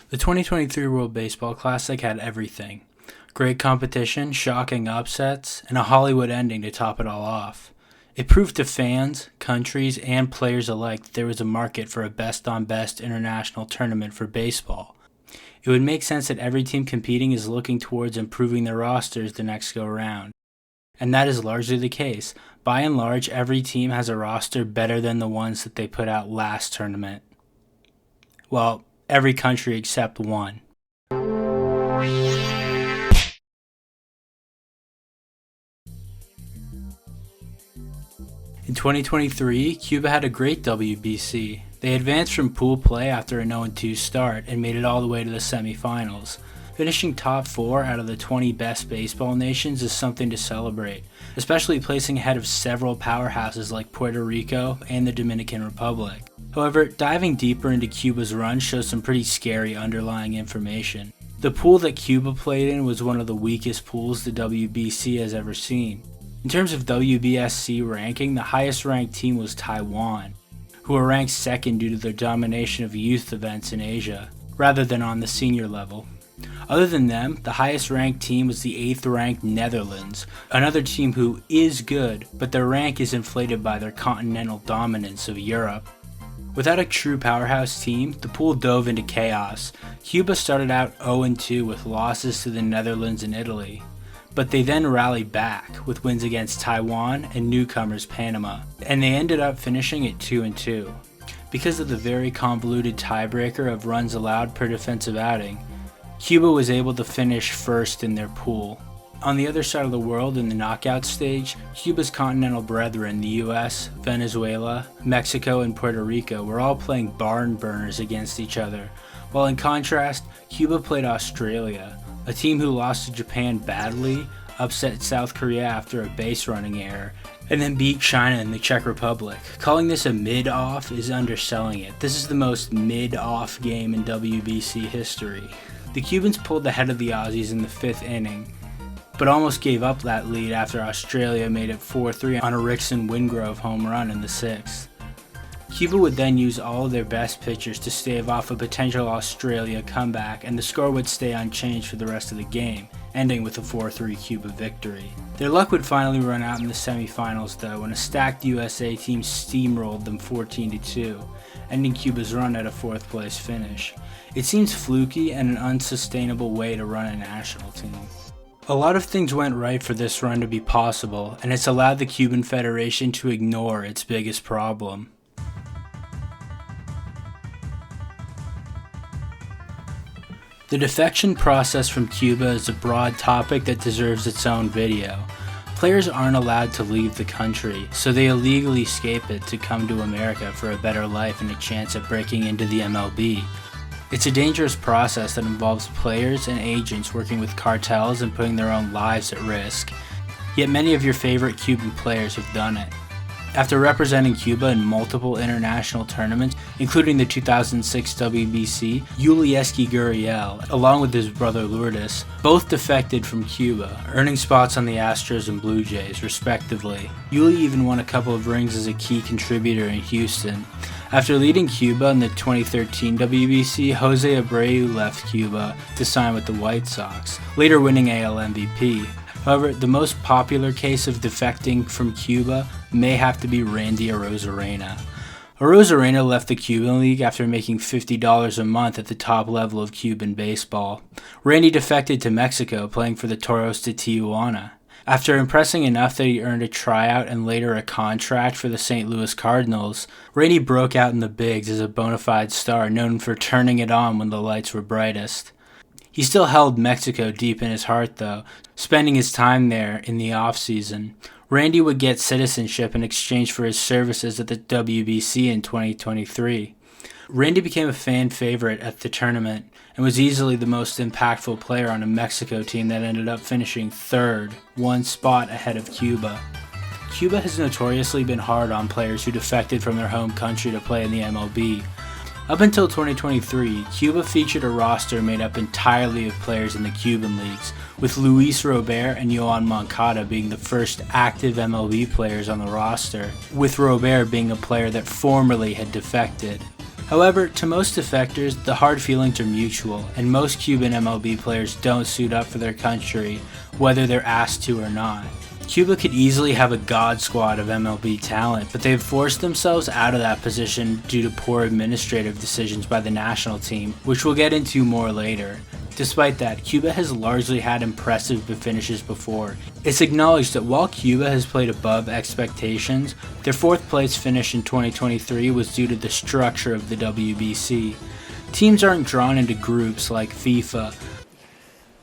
The 2023 World Baseball Classic had everything. Great competition, shocking upsets, and a Hollywood ending to top it all off. It proved to fans, countries, and players alike that there was a market for a best-on-best international tournament for baseball. It would make sense that every team competing is looking towards improving their rosters the next go-round. And that is largely the case. By and large, every team has a roster better than the ones that they put out last tournament. Well, every country except one. In 2023, Cuba had a great WBC. They advanced from pool play after a 0-2 start and made it all the way to the semifinals. Finishing top 4 out of the 20 best baseball nations is something to celebrate, especially placing ahead of several powerhouses like Puerto Rico and the Dominican Republic. However, diving deeper into Cuba's run shows some pretty scary underlying information. The pool that Cuba played in was one of the weakest pools the WBC has ever seen. In terms of WBSC ranking, the highest ranked team was Taiwan, who were ranked second due to their domination of youth events in Asia, rather than on the senior level. Other than them, the highest ranked team was the 8th ranked Netherlands, another team who is good, but their rank is inflated by their continental dominance of Europe. Without a true powerhouse team, the pool dove into chaos. Cuba started out 0-2 with losses to the Netherlands and Italy, but they then rallied back with wins against Taiwan and newcomers Panama, and they ended up finishing at 2-2. Because of the very convoluted tiebreaker of runs allowed per defensive outing, Cuba was able to finish first in their pool. On the other side of the world in the knockout stage, Cuba's continental brethren, the US, Venezuela, Mexico, and Puerto Rico, were all playing barn burners against each other, while in contrast, Cuba played Australia, a team who lost to Japan badly, upset South Korea after a base running error, and then beat China and the Czech Republic. Calling this a mid-off is underselling it. This is the most mid-off game in WBC history. The Cubans pulled ahead of the Aussies in the 5th inning, but almost gave up that lead after Australia made it 4-3 on a Rickson Wingrove home run in the 6th. Cuba would then use all of their best pitchers to stave off a potential Australia comeback, and the score would stay unchanged for the rest of the game, ending with a 4-3 Cuba victory. Their luck would finally run out in the semifinals though, when a stacked USA team steamrolled them 14-2, ending Cuba's run at a 4th place finish. It seems fluky and an unsustainable way to run a national team. A lot of things went right for this run to be possible, and it's allowed the Cuban Federation to ignore its biggest problem. The defection process from Cuba is a broad topic that deserves its own video. Players aren't allowed to leave the country, so they illegally escape it to come to America for a better life and a chance at breaking into the MLB. It's a dangerous process that involves players and agents working with cartels and putting their own lives at risk. Yet many of your favorite Cuban players have done it. After representing Cuba in multiple international tournaments, including the 2006 WBC, Yulieski Gurriel, along with his brother Lourdes, both defected from Cuba, earning spots on the Astros and Blue Jays, respectively. Yuli even won a couple of rings as a key contributor in Houston. After leading Cuba in the 2013 WBC, Jose Abreu left Cuba to sign with the White Sox, later winning AL MVP. However, the most popular case of defecting from Cuba may have to be Randy Arozarena. Arozarena left the Cuban League after making $50 a month at the top level of Cuban baseball. Randy defected to Mexico, playing for the Toros de Tijuana. After impressing enough that he earned a tryout and later a contract for the St. Louis Cardinals, Randy broke out in the bigs as a bona fide star known for turning it on when the lights were brightest. He still held Mexico deep in his heart though, spending his time there in the off-season. Randy would get citizenship in exchange for his services at the WBC in 2023. Randy became a fan favorite at the tournament and was easily the most impactful player on a Mexico team that ended up finishing 3rd, one spot ahead of Cuba. Cuba has notoriously been hard on players who defected from their home country to play in the MLB. Up until 2023, Cuba featured a roster made up entirely of players in the Cuban leagues, with Luis Robert and Yoan Moncada being the first active MLB players on the roster, with Robert being a player that formerly had defected. However, to most defectors, the hard feelings are mutual, and most Cuban MLB players don't suit up for their country, whether they're asked to or not. Cuba could easily have a god squad of MLB talent, but they've forced themselves out of that position due to poor administrative decisions by the national team, which we'll get into more later. Despite that, Cuba has largely had impressive finishes before. It's acknowledged that while Cuba has played above expectations, their 4th place finish in 2023 was due to the structure of the WBC. Teams aren't drawn into groups like FIFA.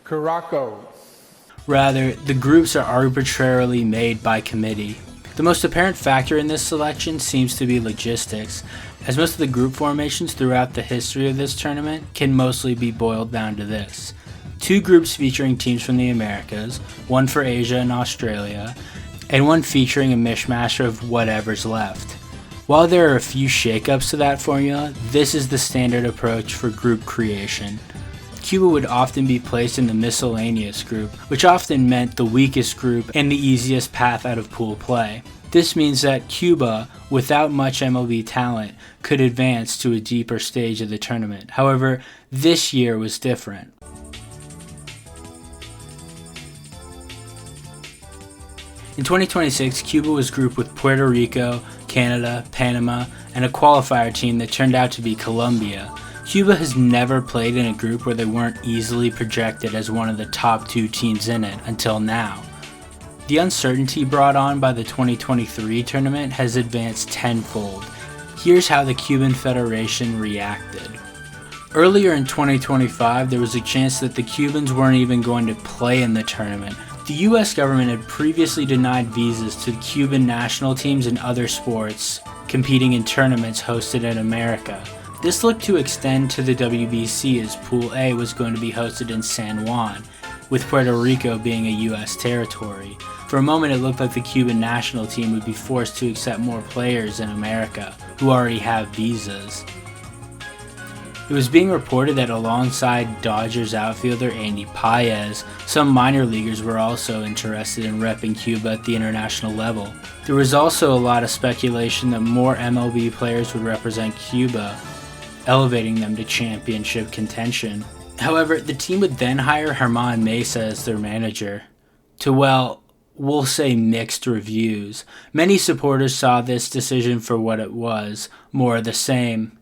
Caraco. Rather, the groups are arbitrarily made by committee. The most apparent factor in this selection seems to be logistics, as most of the group formations throughout the history of this tournament can mostly be boiled down to this. 2 groups featuring teams from the Americas, one for Asia and Australia, and one featuring a mishmash of whatever's left. While there are a few shakeups to that formula, this is the standard approach for group creation. Cuba would often be placed in the miscellaneous group, which often meant the weakest group and the easiest path out of pool play. This means that Cuba, without much MLB talent, could advance to a deeper stage of the tournament. However, this year was different. In 2026, Cuba was grouped with Puerto Rico, Canada, Panama, and a qualifier team that turned out to be Colombia. Cuba has never played in a group where they weren't easily projected as one of the top 2 teams in it until now. The uncertainty brought on by the 2023 tournament has advanced tenfold. Here's how the Cuban Federation reacted. Earlier in 2025, there was a chance that the Cubans weren't even going to play in the tournament. The US government had previously denied visas to Cuban national teams and other sports competing in tournaments hosted in America. This looked to extend to the WBC as Pool A was going to be hosted in San Juan, with Puerto Rico being a US territory. For a moment it looked like the Cuban national team would be forced to accept more players in America who already have visas. It was being reported that alongside Dodgers outfielder Andy Paez, some minor leaguers were also interested in repping Cuba at the international level. There was also a lot of speculation that more MLB players would represent Cuba, elevating them to championship contention. However, the team would then hire Germán Mesa as their manager, to, well, we'll say mixed reviews. Many supporters saw this decision for what it was, more of the same.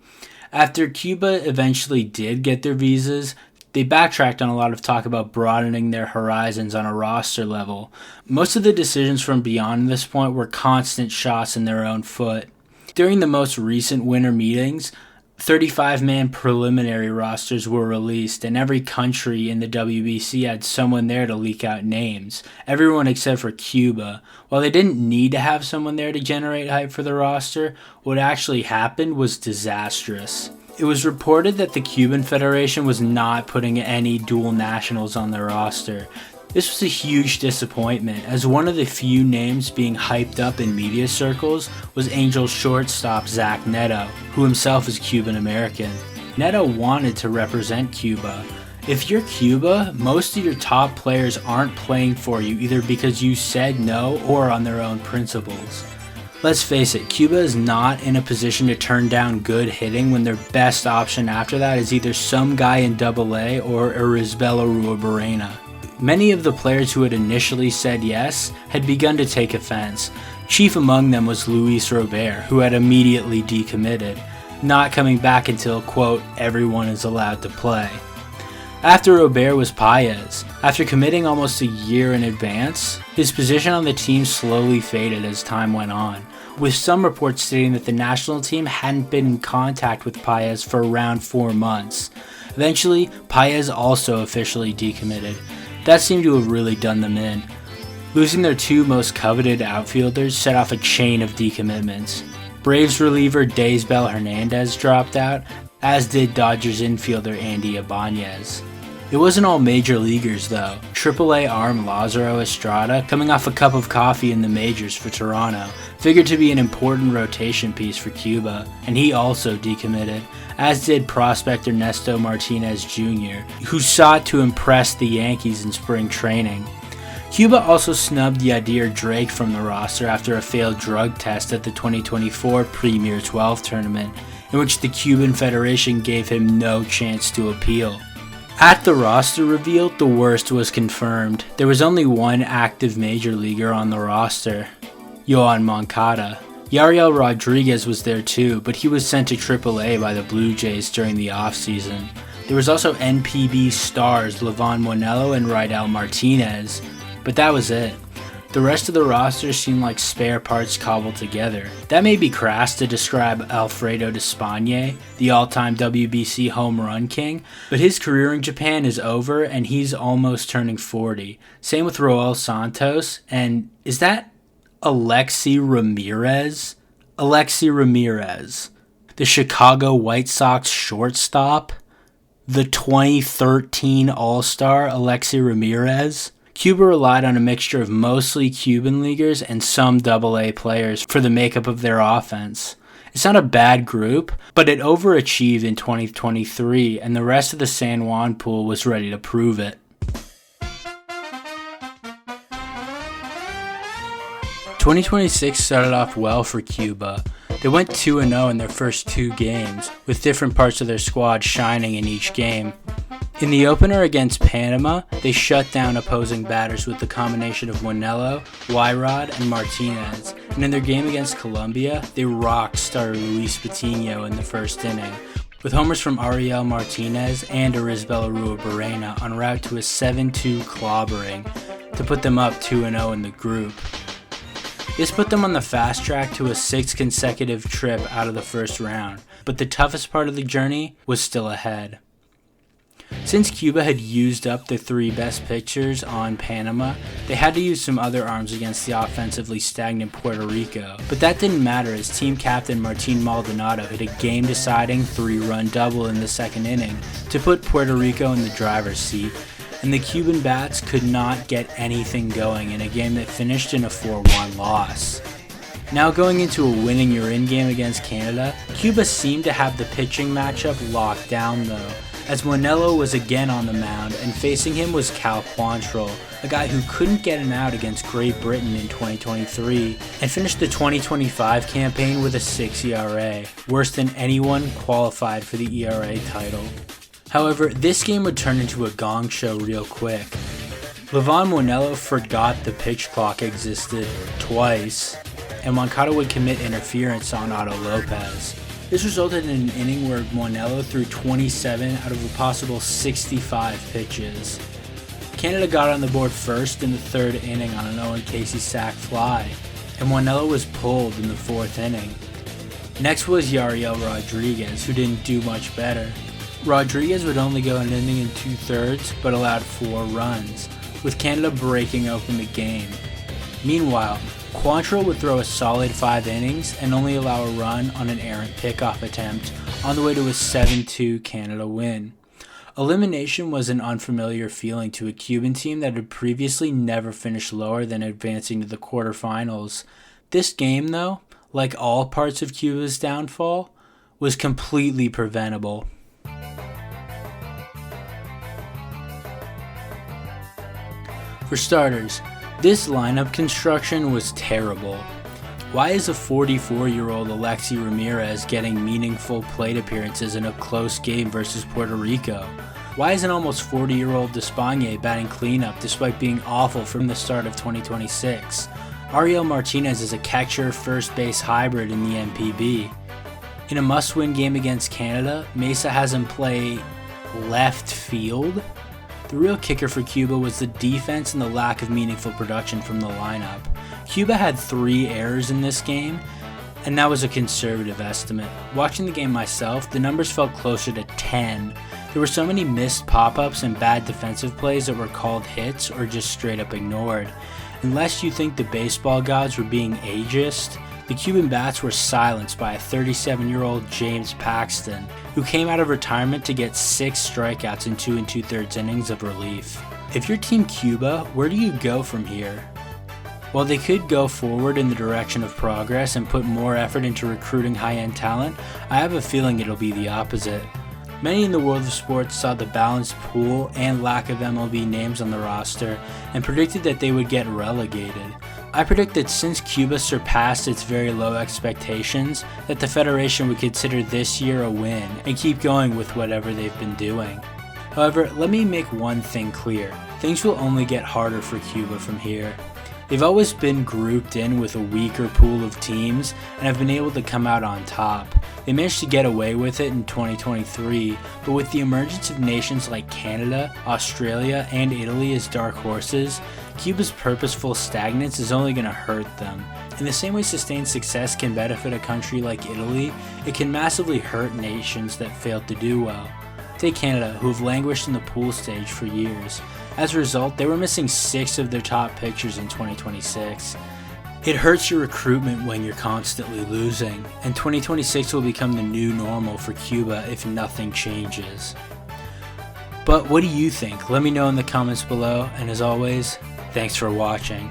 After Cuba eventually did get their visas, they backtracked on a lot of talk about broadening their horizons on a roster level. Most of the decisions from beyond this point were constant shots in their own foot. During the most recent winter meetings, 35-man preliminary rosters were released, and every country in the WBC had someone there to leak out names. Everyone except for Cuba. While they didn't need to have someone there to generate hype for the roster, what actually happened was disastrous. It was reported that the Cuban Federation was not putting any dual nationals on their roster. This was a huge disappointment, as one of the few names being hyped up in media circles was Angels shortstop Zach Neto, who himself is Cuban American. Neto wanted to represent Cuba. If you're Cuba, most of your top players aren't playing for you either because you said no or on their own principles. Let's face it, Cuba is not in a position to turn down good hitting when their best option after that is either some guy in AA or Arizbela Ruibarrena. Many of the players who had initially said yes had begun to take offense. Chief among them was Luis Robert, who had immediately decommitted, not coming back until, quote, everyone is allowed to play. After Robert was Paez. After committing almost a year in advance, his position on the team slowly faded as time went on, with some reports stating that the national team hadn't been in contact with Paez for around 4 months. Eventually, Paez also officially decommitted. That seemed to have really done them in. Losing their 2 most coveted outfielders set off a chain of decommitments. Braves reliever Daysbel Hernandez dropped out, as did Dodgers infielder Andy Ibanez. It wasn't all major leaguers though. AAA arm Lázaro Estrada, coming off a cup of coffee in the majors for Toronto, figured to be an important rotation piece for Cuba, and he also decommitted, as did prospect Ernesto Martinez Jr., who sought to impress the Yankees in spring training. Cuba also snubbed Yadier Drake from the roster after a failed drug test at the 2024 Premier 12 tournament, in which the Cuban Federation gave him no chance to appeal. At the roster reveal, the worst was confirmed. There was only one active major leaguer on the roster, Yoan Moncada. Yariel Rodriguez was there too, but he was sent to AAA by the Blue Jays during the offseason. There was also NPB stars Livan Monello and Raidel Martinez, but that was it. The rest of the roster seemed like spare parts cobbled together. That may be crass to describe Alfredo Despaigne, the all-time WBC home run king, but his career in Japan is over and he's almost turning 40. Same with Roel Santos, and is that Alexi Ramirez? Alexi Ramirez, the Chicago White Sox shortstop, the 2013 All-Star Alexi Ramirez. Cuba relied on a mixture of mostly Cuban leaguers and some AA players for the makeup of their offense. It's not a bad group, but it overachieved in 2023, and the rest of the San Juan pool was ready to prove it. 2026 started off well for Cuba. They went 2-0 in their first two games, with different parts of their squad shining in each game. In the opener against Panama, they shut down opposing batters with the combination of Monello, Wyrod, and Martinez, and in their game against Colombia, they rocked starter Luis Patino in the first inning, with homers from Ariel Martinez and Arizbel Arruabarrena en route to a 7-2 clobbering to put them up 2-0 in the group. This put them on the fast track to a 6th consecutive trip out of the first round, but the toughest part of the journey was still ahead. Since Cuba had used up the three best pitchers on Panama, they had to use some other arms against the offensively stagnant Puerto Rico. But that didn't matter as team captain Martin Maldonado hit a game-deciding 3-run double in the second inning to put Puerto Rico in the driver's seat, and the Cuban bats could not get anything going in a game that finished in a 4-1 loss. Now going into a winning you're-in game against Canada, Cuba seemed to have the pitching matchup locked down though, as Monello was again on the mound, and facing him was Cal Quantrill, a guy who couldn't get an out against Great Britain in 2023, and finished the 2025 campaign with a 6 ERA, worse than anyone qualified for the ERA title. However, this game would turn into a gong show real quick. Livan Monello forgot the pitch clock existed twice, and Moncada would commit interference on Otto Lopez. This resulted in an inning where Monello threw 27 out of a possible 65 pitches. Canada got on the board first in the third inning on an Owen Casey sac fly, and Monello was pulled in the fourth inning. Next was Yariel Rodriguez, who didn't do much better. Rodriguez would only go an inning and 2/3, but allowed 4 runs, with Canada breaking open the game. Meanwhile, Quantrill would throw a solid 5 innings and only allow a run on an errant pickoff attempt on the way to a 7-2 Canada win. Elimination was an unfamiliar feeling to a Cuban team that had previously never finished lower than advancing to the quarterfinals. This game, though, like all parts of Cuba's downfall, was completely preventable. For starters, this lineup construction was terrible. Why is a 44-year-old Alexi Ramirez getting meaningful plate appearances in a close game versus Puerto Rico? Why is an almost 40-year-old Despaigne batting cleanup despite being awful from the start of 2026? Ariel Martinez is a catcher first base hybrid in the NPB. In a must-win game against Canada, Mesa has him play left field. The real kicker for Cuba was the defense and the lack of meaningful production from the lineup. Cuba had 3 errors in this game, and that was a conservative estimate. Watching the game myself, the numbers felt closer to 10. There were so many missed pop-ups and bad defensive plays that were called hits or just straight up ignored. Unless you think the baseball gods were being ageist, the Cuban bats were silenced by a 37-year-old James Paxton, who came out of retirement to get 6 strikeouts in 2 2/3 innings of relief. If you're Team Cuba, where do you go from here? While they could go forward in the direction of progress and put more effort into recruiting high-end talent, I have a feeling it'll be the opposite. Many in the world of sports saw the balanced pool and lack of MLB names on the roster and predicted that they would get relegated. I predict that since Cuba surpassed its very low expectations, that the Federation would consider this year a win and keep going with whatever they've been doing. However, let me make one thing clear. Things will only get harder for Cuba from here. They've always been grouped in with a weaker pool of teams and have been able to come out on top. They managed to get away with it in 2023, but with the emergence of nations like Canada, Australia, and Italy as dark horses, Cuba's purposeful stagnance is only going to hurt them. In the same way sustained success can benefit a country like Italy, it can massively hurt nations that failed to do well. Take Canada, who have languished in the pool stage for years. As a result, they were missing 6 of their top pitchers in 2026. It hurts your recruitment when you're constantly losing, and 2026 will become the new normal for Cuba if nothing changes. But what do you think? Let me know in the comments below, and as always, thanks for watching.